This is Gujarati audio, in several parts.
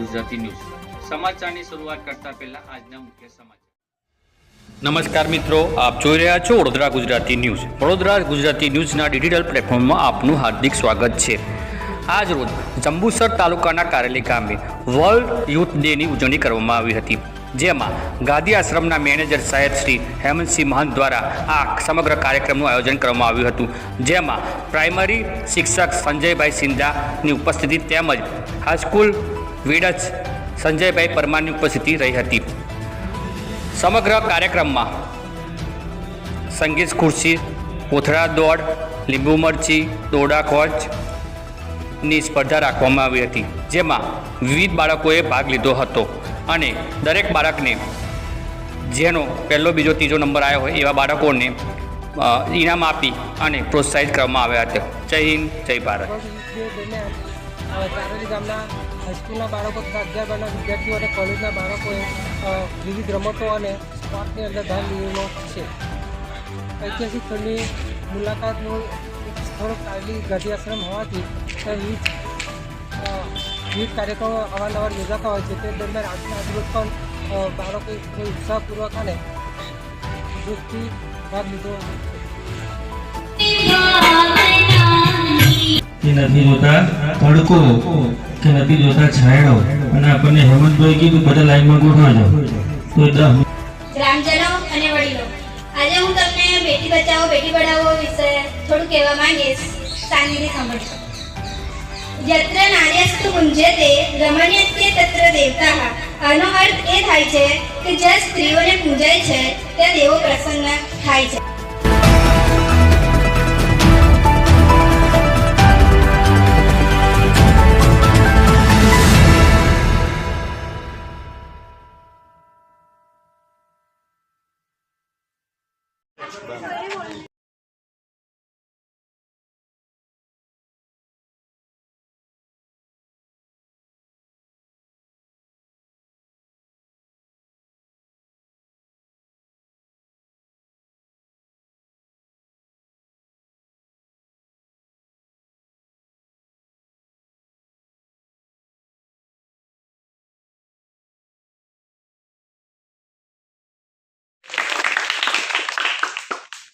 ગુજરાતી ન્યૂઝ સમાચારની શરૂઆત કરતા પહેલા આજના મુખ્ય સમાચાર। નમસ્કાર મિત્રો, આપ જોઈ રહ્યા છો વડોદરા ગુજરાતી ન્યૂઝ। વડોદરા ગુજરાતી ન્યૂઝના ડિજિટલ પ્લેટફોર્મમાં આપનું હાર્દિક સ્વાગત છે। આજ રોજ જંબુસર તાલુકાના કારેલી ગામે વર્લ્ડ યુથ ડેની ઉજવણી કરવામાં આવી હતી, જેમાં ગાદી આશ્રમના મેનેજર સાહેબ શ્રી હેમંતસિંહ મહંત દ્વારા આ સમગ્ર કાર્યક્રમનું આયોજન કરવામાં આવ્યું હતું, જેમાં પ્રાઇમરી શિક્ષક સંજયભાઈ સિંધાની ઉપસ્થિતિ તેમજ હાઈસ્કૂલ વિડચ સંજયભાઈ પરમારની ઉપસ્થિતિ રહી હતી। સમગ્ર કાર્યક્રમમાં સંગીત ખુરશી, કોથળા દોડ, લીંબુ મરચી, દોરડા કોચની સ્પર્ધા રાખવામાં આવી હતી, જેમાં વિવિધ બાળકોએ ભાગ લીધો હતો અને દરેક બાળકને જેનો પહેલો, બીજો, ત્રીજો નંબર આવ્યો હોય એવા બાળકોને ઇનામ આપી અને પ્રોત્સાહિત કરવામાં આવ્યા હતા। જય હિન્દ, જય ભારત। કારેલી ગામના હાઈસ્કૂલના બાળકો તથા 11 બારના વિદ્યાર્થીઓ અને કોલેજના બાળકોએ વિવિધ રમતો અને સ્પોર્ટની અંદર ભાગ લીધેલો છે। ઐતિહાસિક સ્થળની મુલાકાતનું સ્થળ કારેલી ગાદી આશ્રમ હોવાથી વિવિધ કાર્યક્રમો અવારનવાર યોજાતા હોય છે। તે દરમિયાન આજના દિવસ પણ બાળકોએ ઉત્સાહપૂર્વક અને જોશથી ભાગ લીધો કે નથી જોતા તડકો કે નથી જોતા છાંયડો અને આપણને હેમંતભાઈ કીધું બધા લાઈનમાં ગોઠવા જાઓ તો ગ્રામજનો અને વડીલો, આજે હું તમને બેટી બચાવો બેટી પઢાઓ વિશે થોડું કહેવા માંગીશ। શાંતિથી સાંભળજો। यत्र नार्यस्तु पुंजते रमणीयत्ये तत्र देवताः। આનો અર્થ એ થાય છે કે જ્યાં સ્ત્રીઓને પૂજાય છે ત્યાં દેવો પ્રસન્ન થાય છે।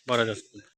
બરાબર।